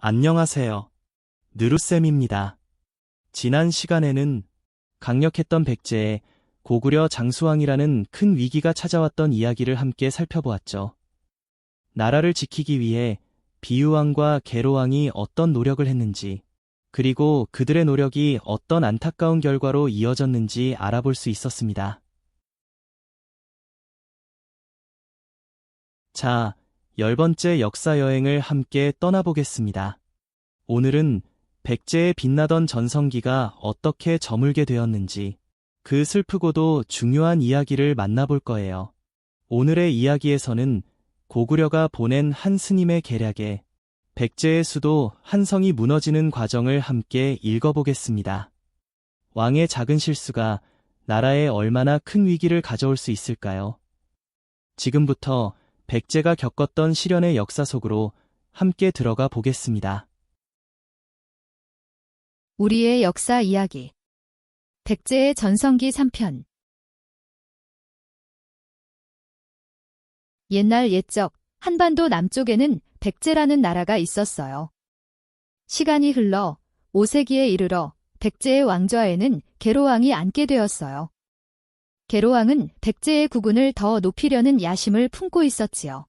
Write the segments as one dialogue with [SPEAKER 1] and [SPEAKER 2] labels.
[SPEAKER 1] 안녕하세요. 느루쌤입니다. 지난 시간에는 강력했던 백제에 고구려 장수왕이라는 큰 위기가 찾아왔던 이야기를 함께 살펴보았죠. 나라를 지키기 위해 비유왕과 계로왕이 어떤 노력을 했는지, 그리고 그들의 노력이 어떤 안타까운 결과로 이어졌는지 알아볼 수 있었습니다. 자, 10번째 역사 여행을 함께 떠나보겠습니다. 오늘은 백제의 빛나던 전성기가 어떻게 저물게 되었는지, 그 슬프고도 중요한 이야기를 만나볼 거예요. 오늘의 이야기에서는 고구려가 보낸 한 스님의 계략에 백제의 수도 한성이 무너지는 과정을 함께 읽어보겠습니다. 왕의 작은 실수가 나라에 얼마나 큰 위기를 가져올 수 있을까요? 지금부터 백제가 겪었던 시련의 역사 속으로 함께 들어가 보겠습니다.
[SPEAKER 2] 우리의 역사 이야기. 백제의 전성기 3편. 옛날 옛적 한반도 남쪽에는 백제라는 나라가 있었어요. 시간이 흘러 5세기에 이르러 백제의 왕좌에는 계로왕이 앉게 되었어요. 계로왕은 백제의 국운을 더 높이려는 야심을 품고 있었지요.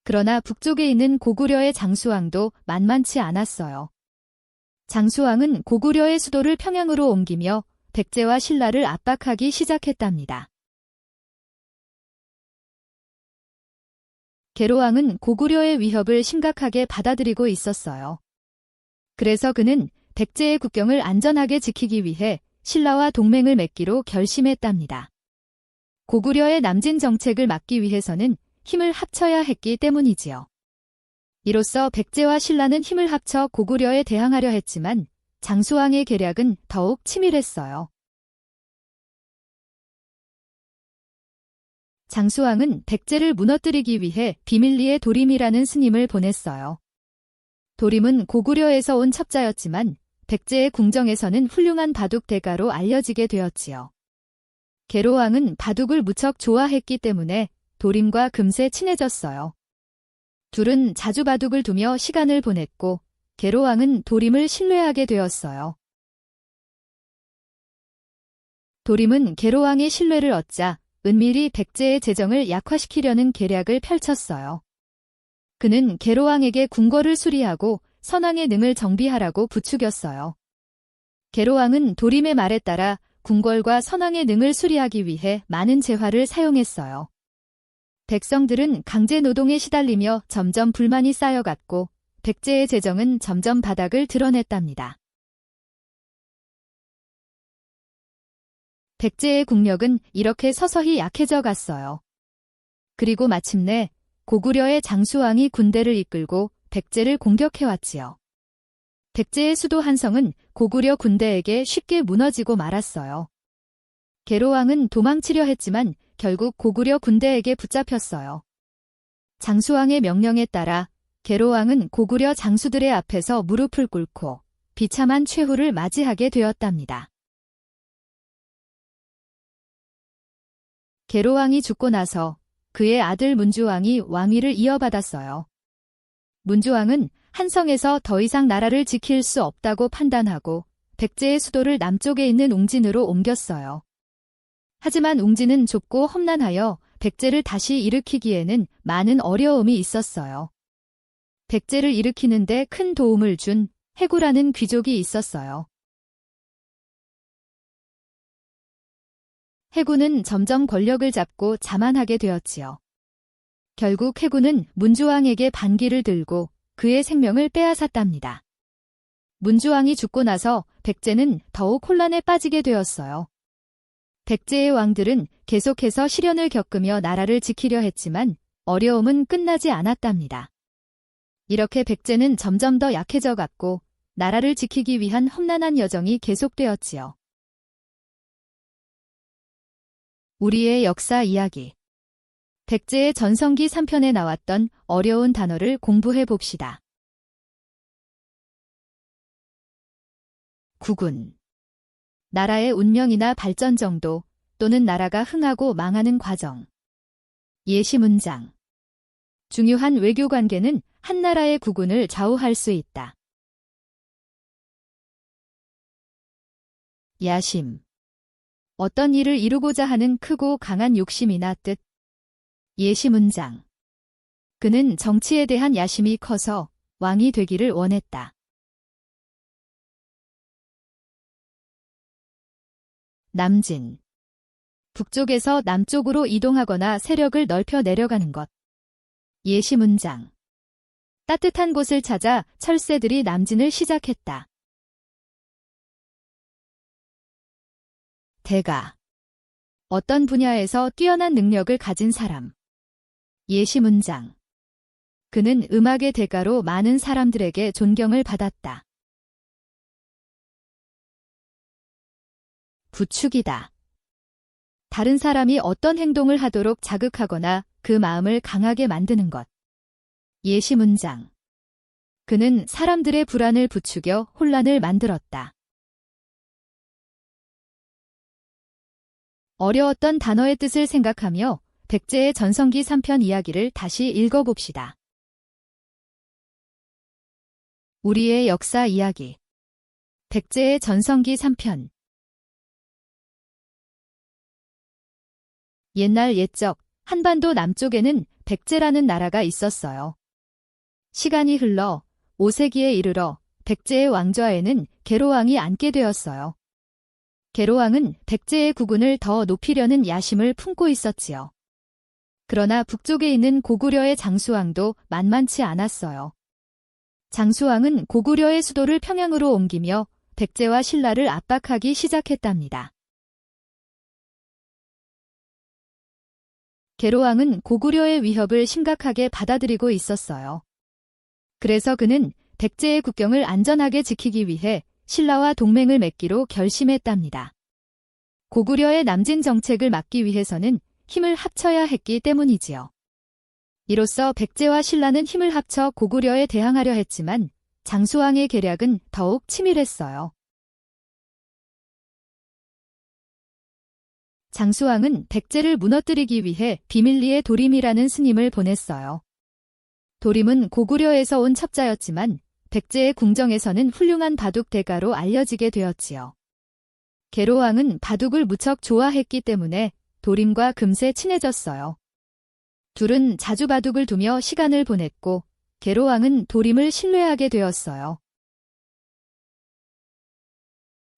[SPEAKER 2] 그러나 북쪽에 있는 고구려의 장수왕도 만만치 않았어요. 장수왕은 고구려의 수도를 평양으로 옮기며 백제와 신라를 압박하기 시작했답니다. 계로왕은 고구려의 위협을 심각하게 받아들이고 있었어요. 그래서 그는 백제의 국경을 안전하게 지키기 위해 신라와 동맹을 맺기로 결심했답니다. 고구려의 남진 정책을 막기 위해서는 힘을 합쳐야 했기 때문이지요. 이로써 백제와 신라는 힘을 합쳐 고구려에 대항하려 했지만 장수왕의 계략은 더욱 치밀했어요. 장수왕은 백제를 무너뜨리기 위해 비밀리에 도림이라는 스님을 보냈어요. 도림은 고구려에서 온 첩자였지만 백제의 궁정에서는 훌륭한 바둑 대가로 알려지게 되었지요. 계로왕은 바둑을 무척 좋아했기 때문에 도림과 금세 친해졌어요. 둘은 자주 바둑을 두며 시간을 보냈고 계로왕은 도림을 신뢰하게 되었어요. 도림은 계로왕의 신뢰를 얻자 은밀히 백제의 재정을 약화시키려는 계략을 펼쳤어요. 그는 계로왕에게 궁궐을 수리하고 선왕의 능을 정비하라고 부추겼어요. 계로왕은 도림의 말에 따라 궁궐과 선왕의 능을 수리하기 위해 많은 재화를 사용했어요. 백성들은 강제 노동에 시달리며 점점 불만이 쌓여갔고 백제의 재정은 점점 바닥을 드러냈답니다. 백제의 국력은 이렇게 서서히 약해져 갔어요. 그리고 마침내 고구려의 장수왕이 군대를 이끌고 백제를 공격해왔지요. 백제의 수도 한성은 고구려 군대에게 쉽게 무너지고 말았어요. 계로왕은 도망치려 했지만 결국 고구려 군대에게 붙잡혔어요. 장수왕의 명령에 따라 계로왕은 고구려 장수들의 앞에서 무릎을 꿇고 비참한 최후를 맞이하게 되었답니다. 계로왕이 죽고 나서 그의 아들 문주왕이 왕위를 이어받았어요. 문주왕은 한성에서 더 이상 나라를 지킬 수 없다고 판단하고 백제의 수도를 남쪽에 있는 웅진으로 옮겼어요. 하지만 웅진은 좁고 험난하여 백제를 다시 일으키기에는 많은 어려움이 있었어요. 백제를 일으키는데 큰 도움을 준 해구라는 귀족이 있었어요. 해구는 점점 권력을 잡고 자만하게 되었지요. 결국 해구는 문주왕에게 반기를 들고 그의 생명을 빼앗았답니다. 문주왕이 죽고 나서 백제는 더욱 혼란에 빠지게 되었어요. 백제의 왕들은 계속해서 시련을 겪으며 나라를 지키려 했지만 어려움은 끝나지 않았답니다. 이렇게 백제는 점점 더 약해져 갔고 나라를 지키기 위한 험난한 여정이 계속되었지요. 우리의 역사 이야기. 백제의 전성기 3편에 나왔던 어려운 단어를 공부해 봅시다. 국운. 나라의 운명이나 발전 정도 또는 나라가 흥하고 망하는 과정. 예시 문장. 중요한 외교 관계는 한 나라의 국운을 좌우할 수 있다. 야심. 어떤 일을 이루고자 하는 크고 강한 욕심이나 뜻. 예시문장. 그는 정치에 대한 야심이 커서 왕이 되기를 원했다. 남진. 북쪽에서 남쪽으로 이동하거나 세력을 넓혀 내려가는 것. 예시문장. 따뜻한 곳을 찾아 철새들이 남진을 시작했다. 대가. 어떤 분야에서 뛰어난 능력을 가진 사람. 예시문장. 그는 음악의 대가로 많은 사람들에게 존경을 받았다. 부추기다. 다른 사람이 어떤 행동을 하도록 자극하거나 그 마음을 강하게 만드는 것. 예시문장. 그는 사람들의 불안을 부추겨 혼란을 만들었다. 어려웠던 단어의 뜻을 생각하며 백제의 전성기 3편 이야기를 다시 읽어봅시다. 우리의 역사 이야기. 백제의 전성기 3편. 옛날 옛적 한반도 남쪽에는 백제라는 나라가 있었어요. 시간이 흘러 5세기에 이르러 백제의 왕좌에는 계로왕이 앉게 되었어요. 계로왕은 백제의 국운을 더 높이려는 야심을 품고 있었지요. 그러나 북쪽에 있는 고구려의 장수왕도 만만치 않았어요. 장수왕은 고구려의 수도를 평양으로 옮기며 백제와 신라를 압박하기 시작했답니다. 계로왕은 고구려의 위협을 심각하게 받아들이고 있었어요. 그래서 그는 백제의 국경을 안전하게 지키기 위해 신라와 동맹을 맺기로 결심했답니다. 고구려의 남진 정책을 막기 위해서는 힘을 합쳐야 했기 때문이지요. 이로써 백제와 신라는 힘을 합쳐 고구려에 대항하려 했지만 장수왕의 계략은 더욱 치밀했어요. 장수왕은 백제를 무너뜨리기 위해 비밀리에 도림이라는 스님을 보냈어요. 도림은 고구려에서 온 첩자였지만 백제의 궁정에서는 훌륭한 바둑 대가로 알려지게 되었지요. 계로왕은 바둑을 무척 좋아했기 때문에 도림과 금세 친해졌어요. 둘은 자주 바둑을 두며 시간을 보냈고 계로왕은 도림을 신뢰하게 되었어요.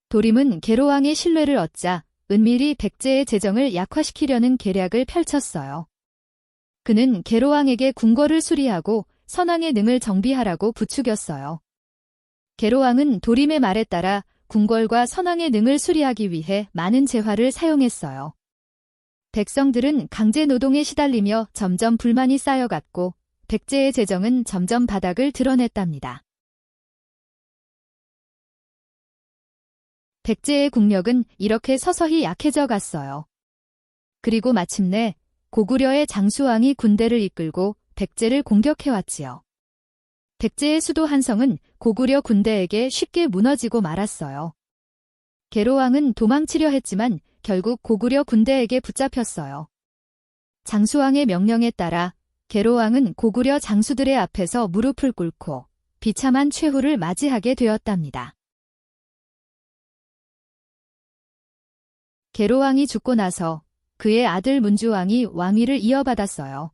[SPEAKER 2] 도림은 계로왕의 신뢰를 얻자 은밀히 백제의 재정을 약화시키려는 계략을 펼쳤어요. 그는 계로왕에게 궁궐을 수리하고 선왕의 능을 정비하라고 부추겼어요. 계로왕은 도림의 말에 따라 궁궐과 선왕의 능을 수리하기 위해 많은 재화를 사용했어요. 백성들은 강제 노동에 시달리며 점점 불만이 쌓여갔고 백제의 재정은 점점 바닥을 드러냈답니다. 백제의 국력은 이렇게 서서히 약해져 갔어요. 그리고 마침내 고구려의 장수왕이 군대를 이끌고 백제를 공격해왔지요. 백제의 수도 한성은 고구려 군대에게 쉽게 무너지고 말았어요. 계로왕은 도망치려 했지만 결국 고구려 군대에게 붙잡혔어요. 장수왕의 명령에 따라 계로왕은 고구려 장수들의 앞에서 무릎을 꿇고 비참한 최후를 맞이하게 되었답니다. 계로왕이 죽고 나서 그의 아들 문주왕이 왕위를 이어받았어요.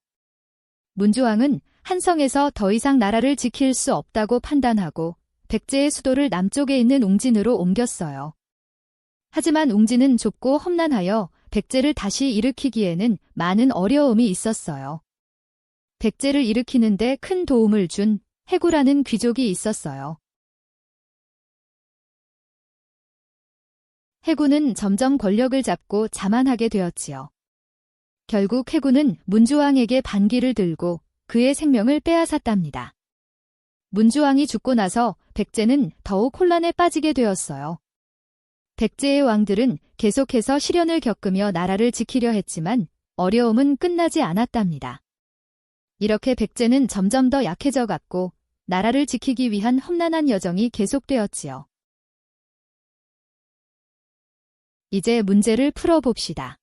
[SPEAKER 2] 문주왕은 한성에서 더 이상 나라를 지킬 수 없다고 판단하고 백제의 수도를 남쪽에 있는 웅진으로 옮겼어요. 하지만 웅진은 좁고 험난하여 백제를 다시 일으키기에는 많은 어려움이 있었어요. 백제를 일으키는 데 큰 도움을 준 해구라는 귀족이 있었어요. 해구는 점점 권력을 잡고 자만하게 되었지요. 결국 해구는 문주왕에게 반기를 들고 그의 생명을 빼앗았답니다. 문주왕이 죽고 나서 백제는 더욱 혼란에 빠지게 되었어요. 백제의 왕들은 계속해서 시련을 겪으며 나라를 지키려 했지만 어려움은 끝나지 않았답니다. 이렇게 백제는 점점 더 약해져 갔고 나라를 지키기 위한 험난한 여정이 계속되었지요. 이제 문제를 풀어봅시다.